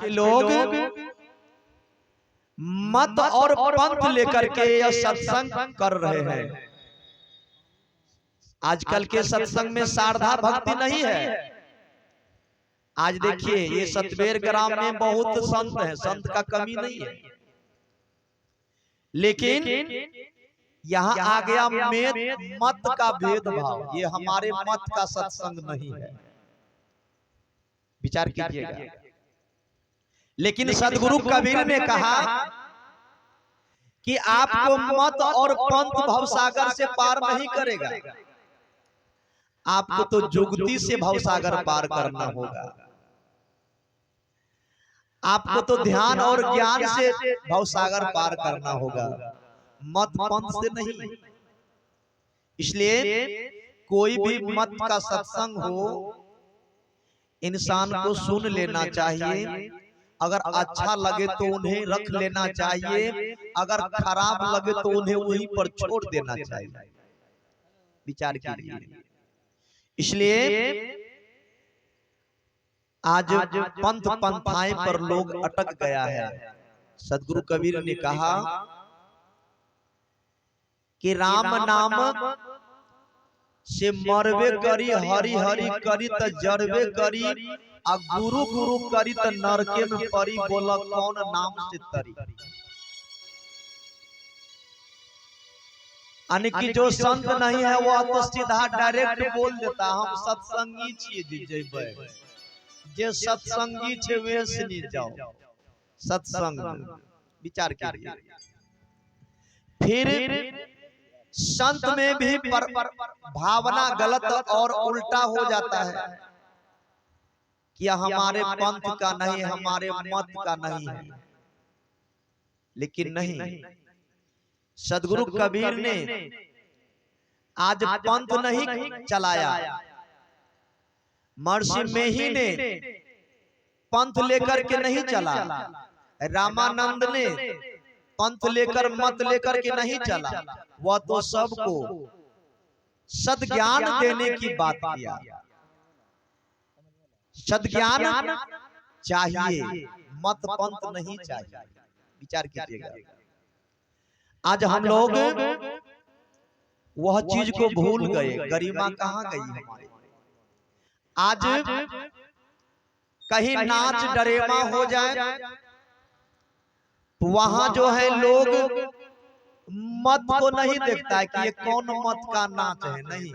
के लोग मत और पंथ लेकर के यह सत्संग कर रहे हैं। आजकल के सत्संग में शारदा भक्ति नहीं है। आज देखिए ये सतबेर ग्राम में बहुत संत हैं, संत का कमी नहीं है, लेकिन यहाँ आ गया मत का भेदभाव। ये हमारे मत का सत्संग नहीं है, विचार कीजिएगा। लेकिन सदगुरु कबीर ने कहा कि आपको मत और पंथ भवसागर से पार नहीं करेगा, आपको तो जुगती से भवसागर पार करना होगा। आपको तो ध्यान और ज्ञान से भवसागर पार करना होगा, मत पंथ से नहीं। इसलिए कोई भी मत का सत्संग हो, इंसान को सुन लेना चाहिए। अगर अच्छा लगे तो उन्हें रख लेना चाहिए, अगर खराब लगे तो उन्हें वहीं पर छोड़ देना चाहिए। विचार कीजिए। इसलिए आज पंथ पंथाएं पर लोग अटक गया है। सदगुरु कबीर ने कहा कि राम नाम से मरवे करी, हरि हरि करी त जरवे करी, आ गुरु गुरु करी त नरके में परी, बोला कौन नाम से तरी। यानी कि जो संत नहीं है वो तो सीधा डायरेक्ट बोल देता, हम सत्संगी छिए जेबै, जे सत्संगी छे वे सुनी जाओ सत्संग। विचार कीजिए। फिर संत में भी भावना गलत और उल्टा हो जाता है कि हमारे पंथ का नहीं, हमारे मत का नहीं है। लेकिन नहीं, सदगुरु कबीर ने आज पंथ नहीं चलाया, महर्षि मेही ने पंथ लेकर के नहीं चला, रामानंद ने पंथ लेकर मत लेकर के नहीं चला। वह तो सबको सद्ज्ञान देने की बात किया। सद्ज्ञान चाहिए, मत पंथ नहीं चाहिए। विचार कीजिएगा। आज हम लोग वह चीज को भूल गए, गरिमा कहाँ गई हमारी। आज कहीं नाच डरेमा हो जाए, वहां जो है लोग मत को नहीं देखता है कि ये कौन मत का नाच है, नहीं,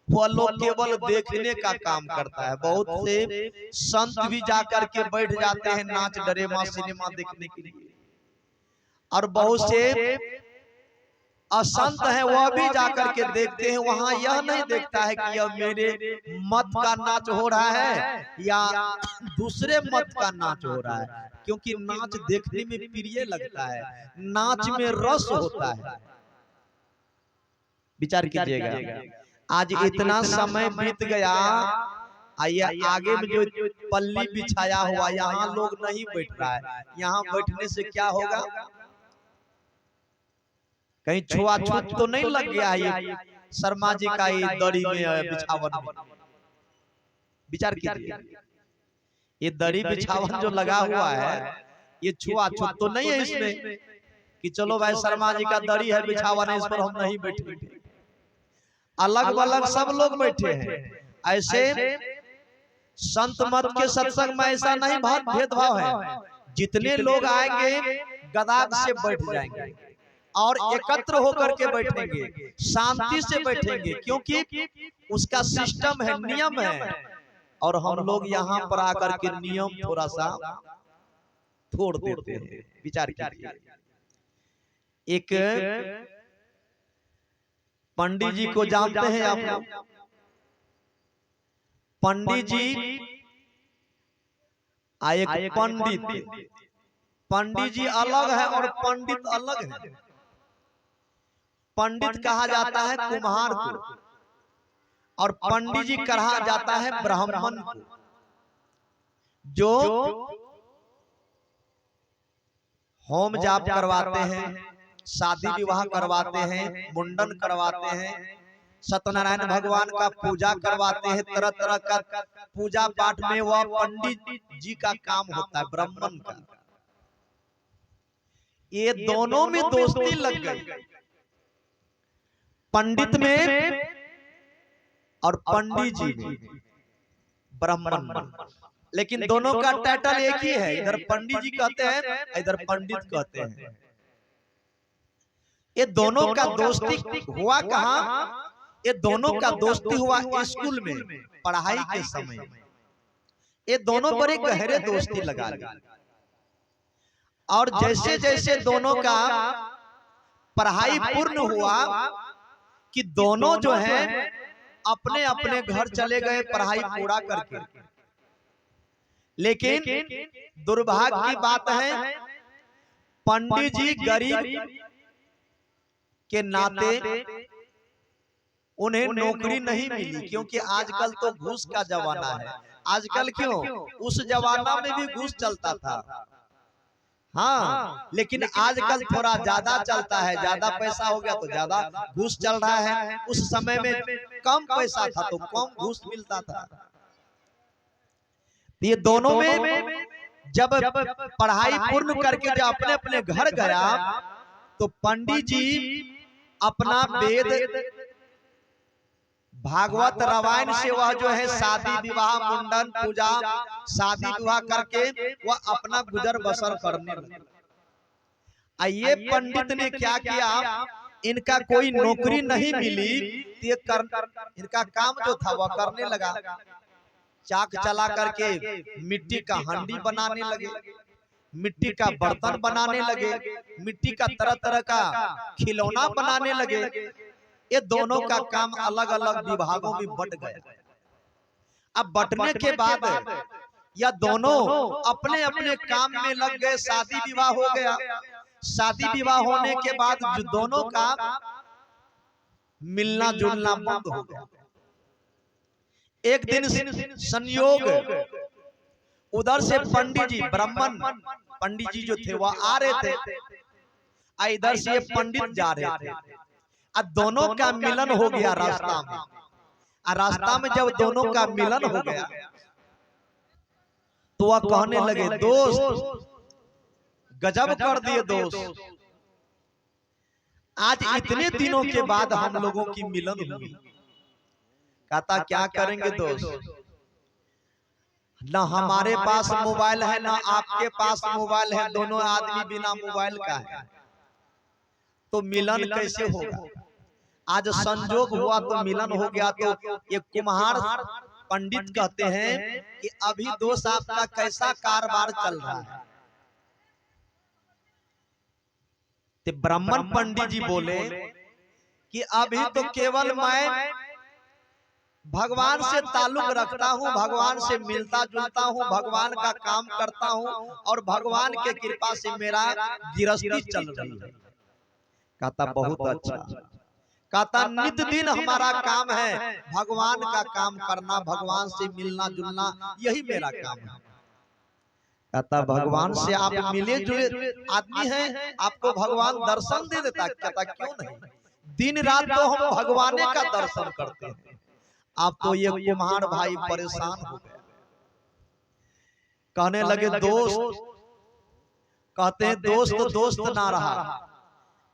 वह लोग केवल देखने का काम करता है। बहुत से संत भी जाकर के बैठ जाते हैं नाच डरेमा सिनेमा देखने के लिए, और बहुत से असंत है वह भी जाकर के देखते हैं। वहां यह नहीं देखता है कि यह मेरे मत का नाच हो रहा है या दूसरे मत का नाच हो रहा है, क्योंकि नाच देखने में प्रिय लगता है, नाच में रस होता है। विचार कीजिएगा। आज इतना समय बीत गया, आइए आगे में जो पल्ली बिछाया हुआ यहाँ लोग नहीं बैठ रहा है। यहाँ बैठने से क्या होगा, कहीं छुआछूत तो नहीं लग गया है शर्मा जी का ये दरी में बिछावन में। विचार कीजिए, ये दरी बिछावन जो लगा हुआ है ये छुआछूत तो नहीं है इसमें कि चलो भाई शर्मा जी का दरी है बिछावन है, इस पर हम नहीं बैठे। अलग अलग सब लोग बैठे हैं। ऐसे संत मत के सत्संग में ऐसा नहीं भेदभाव है। जितने लोग आएंगे गदाग से बैठ जाएंगे और एकत्र होकर के बैठेंगे, शांति से बैठेंगे, क्योंकि उसका सिस्टम है, नियम है। और हम लोग यहाँ पर आकर के नियम थोड़ा सा तोड़ देते हैं। विचार कीजिए। एक पंडित जी को जानते हैं आप लोग? पंडित जी एक पंडित जी अलग है और पंडित अलग है। पंडित कहा जाता है कुम्हार को, और पंडित जी कहा जाता है ब्राह्मण को, जो होम जाप करवाते हैं, शादी विवाह करवाते हैं, मुंडन करवाते हैं, सत्यनारायण भगवान का पूजा करवाते हैं, तरह तरह का पूजा पाठ में वह पंडित जी का काम होता है, ब्राह्मण का। ये दोनों में दोस्ती लग गई, पंडित में और पंडित जी में, ब्राह्मण में। लेकिन दोनों का टाइटल एक ही है, इधर पंडित जी कहते हैं, इधर पंडित कहते हैं। ये दोनों का दोस्ती हुआ कहाँ? ये दोनों का दोस्ती हुआ स्कूल में, पढ़ाई के समय। ये दोनों बड़े गहरे दोस्ती लगा ली। और जैसे जैसे दोनों का पढ़ाई पूर्ण हुआ कि दोनों जो है अपने अपने घर चले गए पढ़ाई पूरा करके। लेकिन दुर्भाग्य की बात है, पंडित जी गरीब के नाते उन्हें नौकरी नहीं मिली, क्योंकि आजकल तो घूस का जमाना है। आजकल क्यों, उस जमाना में भी घूस चलता था, हाँ, लेकिन आजकल थोड़ा ज्यादा चलता है, ज्यादा पैसा हो गया तो ज्यादा घूस चल रहा है। उस समय में कम पैसा था तो कम घूस मिलता था। ये दोनों में जब पढ़ाई पूर्ण करके जब अपने अपने घर गया तो पंडित जी अपना वेद भागवत रामायण से वह जो है शादी विवाह मुंडन पूजा शादी विवाह करके वह अपना गुजर बसर करने लगे। ये पंडित ने क्या किया, इनका कोई नौकरी नहीं मिली, इनका काम जो था वह करने लगा। चाक चला करके मिट्टी का हांडी बनाने लगे, मिट्टी का बर्तन बनाने लगे, मिट्टी का तरह तरह का खिलौना बनाने लगे। ये दोनों का काम अलग अलग विभागों में बट गया। अब बटने के बाद या दोनों अपने अपने काम में लग गए, शादी विवाह हो गया। शादी विवाह होने के बाद जो दोनों का मिलना जुलना बंद हो गया। एक दिन संयोग उधर से पंडित जी, ब्राह्मण पंडित जी जो थे वह आ रहे थे, इधर से पंडित जा रहे थे। दोनों का मिलन हो गया रास्ता में। रास्ता में जब दोनों का मिलन हो गया तो वह कहने लगे, दोस्त गजब कर दिए दोस्त, आज इतने दिनों के बाद हम लोगों की मिलन हुई। कहता क्या करेंगे दोस्त, ना हमारे पास मोबाइल है ना आपके पास मोबाइल है, दोनों आदमी बिना मोबाइल का है, तो मिलन कैसे होगा। आज संजोग हुआ तो मिलन हो गया। तो ये कुम्हार पंडित कहते हैं कि अभी दोस्त आपका कैसा कारोबार चल रहा है। तो ब्राह्मण पंडित जी बोले कि अभी तो केवल मैं भगवान से ताल्लुक रखता हूँ, भगवान से मिलता जुलता हूँ, भगवान का काम करता हूँ और भगवान के कृपा से मेरा गृहस्थी चल रही है। कहता बहुत अच्छा। कहता नित्य दिन हमारा काम है भगवान का काम करना, भगवान से मिलना जुलना, यही मेरा काम है। कहता भगवान से आप मिले जुले आदमी हैं, आपको भगवान दर्शन दे देता। कहता क्यों नहीं, दिन रात तो हम भगवान का दर्शन करते हैं। आप तो ये कुम्हार भाई परेशान हो गए। कहने लगे दोस्त, कहते हैं दोस्त दोस्त ना रहा,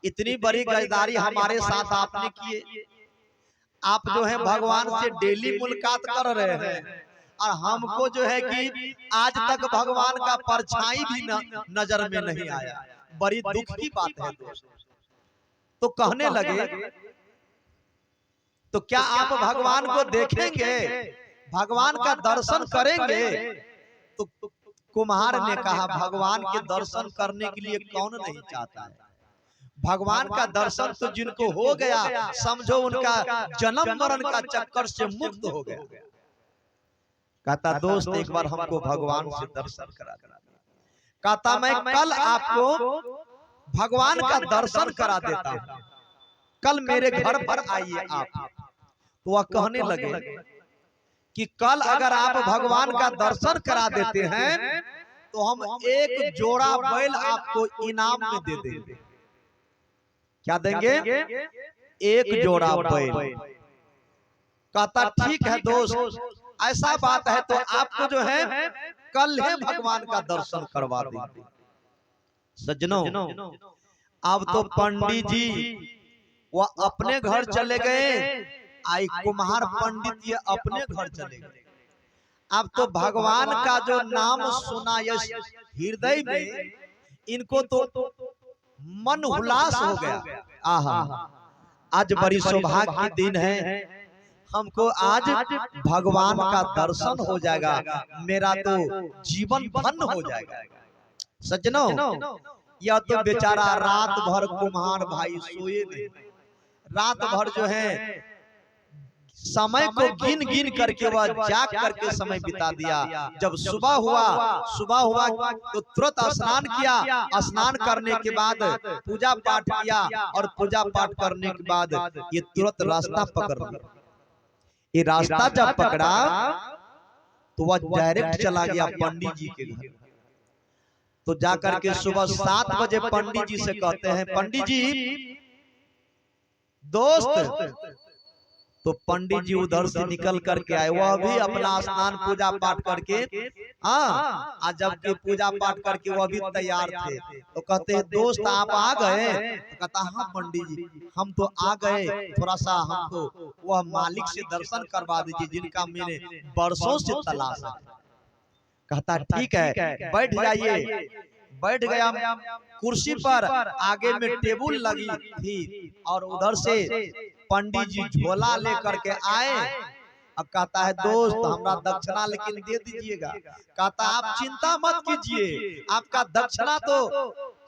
इतनी बड़ी गद्दारी हमारे साथ आपने किए। आप जो है भगवान से डेली मुलाकात कर रहे हैं और हमको जो है कि आज तक भगवान का परछाई भी नजर में नहीं आया। बड़ी दुख की बात है दोस्त। तो कहने लगे तो क्या आप भगवान को देखेंगे, भगवान का दर्शन करेंगे। तो कुम्हार ने कहा भगवान के दर्शन करने के लिए कौन नहीं चाहता है। भगवान का दर्शन तो जिनको हो गया समझो उनका जन्म मरण का चक्कर से मुक्त हो गया। कहता दोस्त एक बार हमको भगवान से दर्शन करा देना। कहता मैं कल आपको भगवान का दर्शन करा देता हूँ, कल मेरे घर पर आइए आप। तो वह कहने लगे कि कल अगर आप भगवान का दर्शन करा देते हैं तो हम एक जोड़ा बैल आपको इनाम में दे देंगे। क्या देंगे? एक जोड़ा बैल। कहता ठीक है दोस्त, ऐसा बात है तो आपको जो है कल ही भगवान का दर्शन करवा देंगे। सज्जनों, अब तो पंडित जी वो अपने घर चले गए, आई कुम्हार पंडित ये अपने घर चले गए। अब तो भगवान का जो नाम सुना यश हृदय में, इनको तो मन उल्लास हो गया। आहा, आज बड़ी सौभाग्य की दिन है, हमको आज भगवान का दर्शन हो जाएगा, मेरा तो जीवन धन्य हो जाएगा। सज्जनों, यह तो बेचारा रात भर कुम्हार भाई सोए नहीं, रात भर जो है समय को गिन गिन करके वह जाग करके समय बिता दिया। जब सुबह हुआ तो तुरंत स्नान किया, स्नान करने के बाद पूजा पाठ किया, और पूजा पाठ करने के बाद ये तुरंत रास्ता पकड़ लिया। ये रास्ता जब पकड़ा तो वह डायरेक्ट चला गया पंडित जी के घर। तो जाकर के सुबह 7 बजे पंडित जी से कहते हैं, पंडित जी दोस्त। तो पंडित जी उधर से निकल करके आए, वह भी अपना स्नान पूजा पाठ करके, हाँ, जब के पूजा पाठ करके वह भी तैयार थे। तो कहते हैं दोस्त आप आ गए? तो कहता हाँ पंडित जी हम तो आ गए, थोड़ा सा हमको वह मालिक से दर्शन करवा दीजिए जिनका मैंने बरसों से तलाश है। कहता ठीक है बैठ जाइए। बैठ गया कुर्सी पर, आगे में टेबल लगी थी, और उधर से पंडित जी झोला लेकर के आए। अब कहता है दोस्त हमरा दक्षिणा लेकिन दे दीजिएगा। कहता आप चिंता मत कीजिए, आपका दक्षिणा तो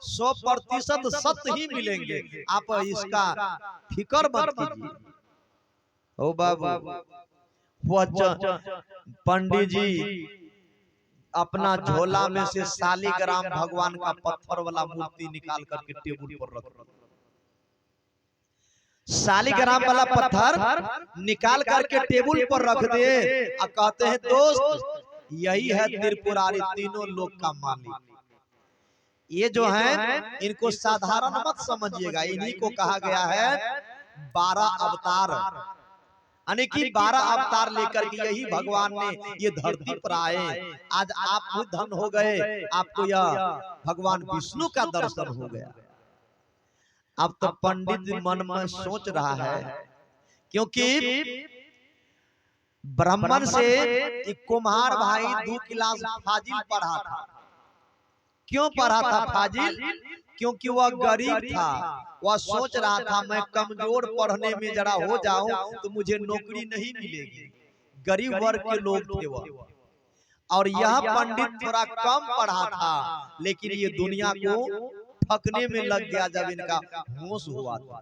100% सत्य ही मिलेंगे, आप इसका फिक्र मत कीजिए। ओ बाबू, पंडित जी अपना झोला में से शालिग्राम भगवान का पत्थर वाला मूर्ति निकाल करके टेबल पर रख दिया। शालिग्राम वाला पत्थर निकाल करके टेबल पर रख दे, और कहते हैं दोस्त यही है त्रिपुरारी तीनों लोक का मालिक। ये जो है इनको साधारण मत समझिएगा, इन्हीं को कहा गया है 12 अवतार, यानी कि 12 अवतार लेकर के यही भगवान ने ये धरती पर आए। आज आप भी धन हो गए, आपको यह भगवान विष्णु का दर्शन हो गया। अब तो पंडित मन में सोच रहा है, क्योंकि ब्राह्मण से एक कुम्हार भाई 2 क्लास फाजिल पढ़ा था। क्यों पढ़ा था फाजिल? क्योंकि वह गरीब था। वह सोच रहा था मैं कमजोर पढ़ने में जरा हो जाऊं तो मुझे नौकरी नहीं मिलेगी। गरीब वर्ग के लोग थे वह, और यह पंडित थोड़ा कम पढ़ा था, लेकिन ये दुनिया को ठगने में लग गया जब इनका होश हुआ था।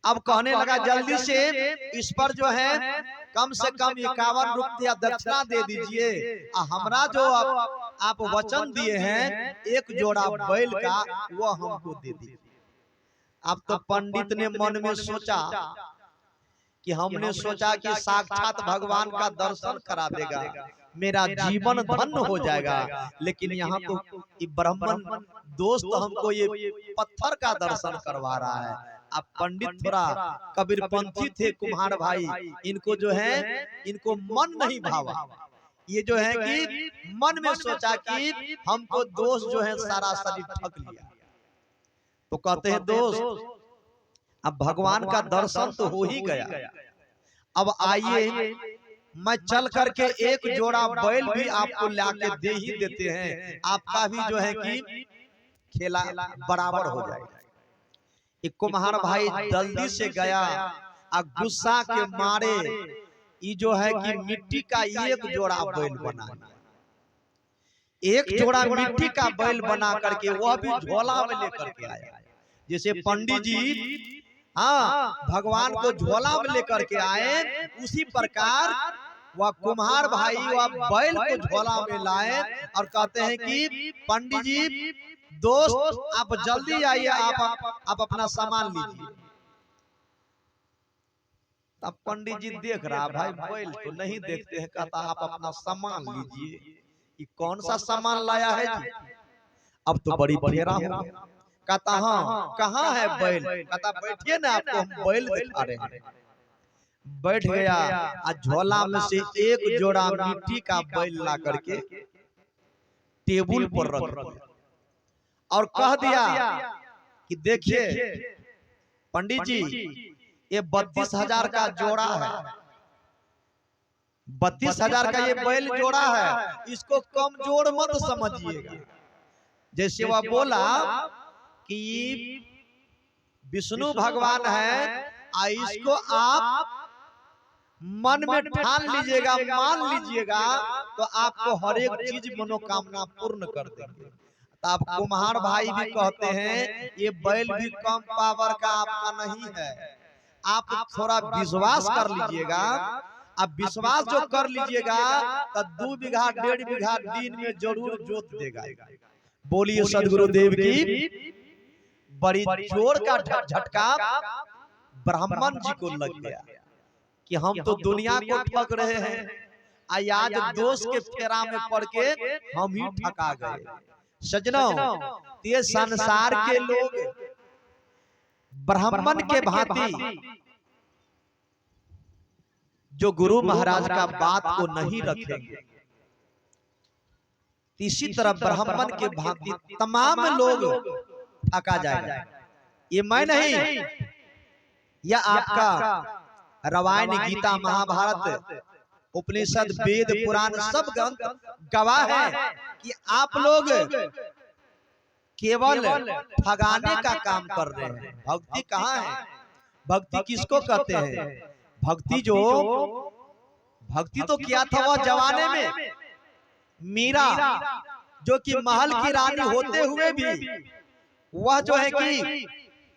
अब कहने लगा जल्दी से इस पर जो है कम से कम 51 रुपया दक्षिणा दे दीजिए, हमरा जो आप वचन दिए हैं 1 जोड़ा बैल का वो हमको दे दीजिए। अब तो पंडित ने मन में सोचा कि हमने सोचा कि साक्षात भगवान का दर्शन करा देगा, मेरा जीवन धन्य हो जाएगा, लेकिन यहाँ तो ब्राह्मण दोस्त हमको ये पत्थर का दर्शन करवा रहा है। अब पंडित थोड़ा कबीरपंथी थे कुम्हार भाई, इनको जो है इनको मन नहीं भावा। ये जो है कि मन में सोचा कि हमको दोस्त जो है सारा शरीर ठग लिया। तो कहते हैं दोस्त अब भगवान का दर्शन तो हो ही गया, अब आइए मैं चल करके 1 जोड़ा बैल भी आपको लाके दे ही देते हैं, आपका भी जो है कि खेला बराबर हो जाएगा। एक कुम्हार भाई जल्दी से गया, और गुस्सा के मारे ये जो है कि मिट्टी का 1 जोड़ा बैल बना, 1 जोड़ा मिट्टी का बैल बना करके वह भी झोला में लेकर के आया। जैसे पंडित जी हाँ भगवान को झोला में लेकर के आए, उसी प्रकार वह कुम्हार भाई वह बैल को झोला में लाए, और कहते हैं कि पंडित जी दोस्त आप जल्दी आइए, आप अपना सामान लीजिए। तब पंडित जी देख रहा भाई बैल तो नहीं देखते हैं, कहता आप अपना सामान लीजिए। ये कौन सा सामान लाया है जी? अब तो बड़ी फेरा हो गया। कहता हाँ कहाँ है बैल? कहता बैठिए ना आपको हम बैल दिखा रहे हैं। बैठ गया और झोला में से एक जोड़ा मिट्टी का बैल ला करके टेबल पर रख दिया और कह दिया कि देखिए पंडित जी, ये 32,000 का जोड़ा है, 32,000 का ये बैल जोड़ा है, इसको कमजोर मत समझिएगा। जैसे वह बोला कि विष्णु भगवान है, इसको आप मन में ठान लीजिएगा, मान लीजिएगा, तो आपको हर एक चीज मनोकामना पूर्ण कर देंगे। तो आप कुम्हार भाई भी कहते हैं ये बैल भी कम पावर का आपका नहीं है, आप थोड़ा विश्वास कर लीजिएगा। अब विश्वास जो कर लीजिएगा तो 2 बीघा 1.5 बीघा दिन में जरूर जोत देगा। बोलिए सदगुरुदेव की। बड़ी जोर का झटका ब्राह्मण जी को लग गया कि हम तो दुनिया को ठग रहे हैं, आज दोस्त के फेरा में पड़ के हम ही ठगा गए। सजनों, ये संसार के लोग ब्राह्मण के भांति जो गुरु महाराज का बात को नहीं रखेंगे, इसी तरह ब्राह्मण के भांति तमाम लोग ठगा जाएगा। ये मैं नहीं, यह आपका रामायण, गीता, महाभारत, उपनिषद, वेद, पुराण सब ग्रंथ गवाह है कि आप लोग केवल ठगाने का काम कर रहे हैं। भक्ति कहाँ है? भक्ति किसको कहते हैं? भक्ति तो किया था वह जमाने में मीरा, जो कि महल की रानी होते हुए भी वह जो है कि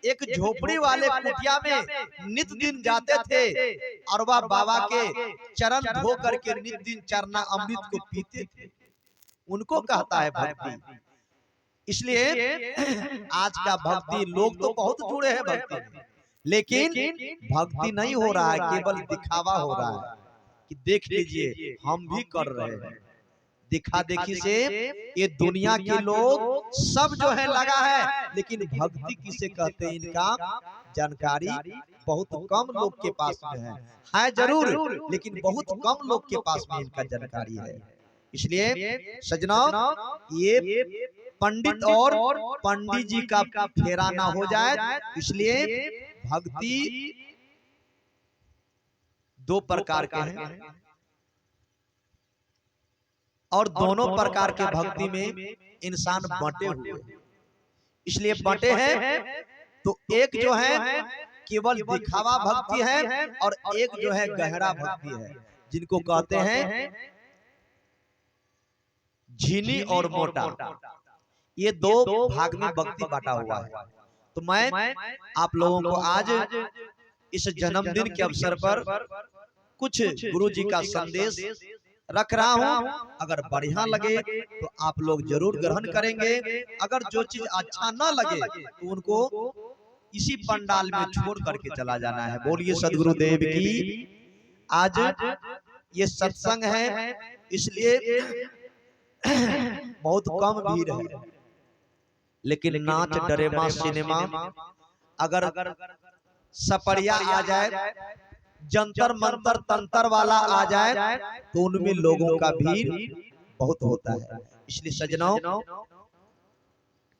एक झोपड़ी वाले कुटिया में नित दिन जाते थे और वह बाबा के चरण धो करके नित दिन चरना अमृत को पीते थे। उनको कहता है भक्ति। इसलिए आज का भक्ति लोग तो बहुत जुड़े हैं भक्ति में, लेकिन भक्ति नहीं हो रहा है, केवल दिखावा हो रहा है कि देख लीजिए हम भी कर रहे हैं। दिखा देखी से ये दुनिया के लोग सब जो है लगा है, लेकिन भक्ति किसे कहते हैं इनका जानकारी बहुत कम लोग के पास में है जरूर, लेकिन बहुत कम लोग के पास में इनका जानकारी है। इसलिए सजनों, ये पंडित और पंडित जी का फेरा ना हो जाए, इसलिए भक्ति 2 प्रकार के हैं और दोनों प्रकार के भक्ति में इंसान बंटे हुए। इसलिए बंटे हैं तो एक जो है केवल दिखावा भक्ति है और एक जो है गहरा भक्ति है, जिनको कहते हैं झीनी और मोटा। ये 2 भाग में भक्ति बांटा हुआ है। तो मैं आप लोगों को आज इस जन्मदिन के अवसर पर कुछ गुरु जी का संदेश रख रहा हूं। अगर बढ़िया लगे तो आप लोग जरूर ग्रहण करेंगे, अगर जो चीज अच्छा न लगे तो उनको इसी पंडाल में छोड़ करके चला जाना है। बोलिए सदगुरुदेव की। आज ये सत्संग है, इसलिए बहुत कम भीड़ है, लेकिन नाच, ड्रामा, सिनेमा, अगर सपरिया आ जाए, जंतर मंतर तंत्र वाला आ जाए, तो उनमें लोगों का भीड़ बहुत होता है। इसलिए सजनों,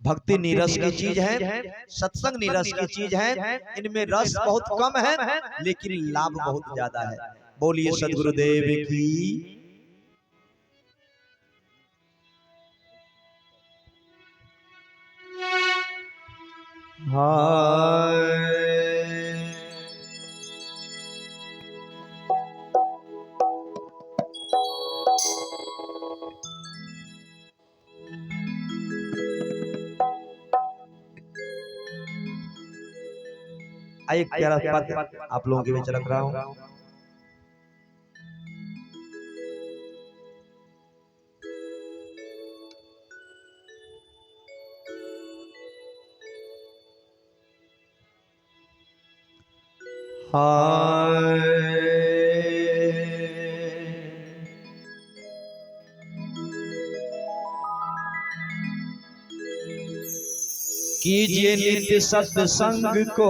भक्ति नीरस की चीज है, सत्संग नीरस की चीज है। इनमें रस बहुत कम है, लेकिन लाभ बहुत ज्यादा है। बोलिए सदगुरुदेव की। एक प्यारा पद आप लोगों के बीच रख रहा हूं। कीजिए नित्य सत्संग को,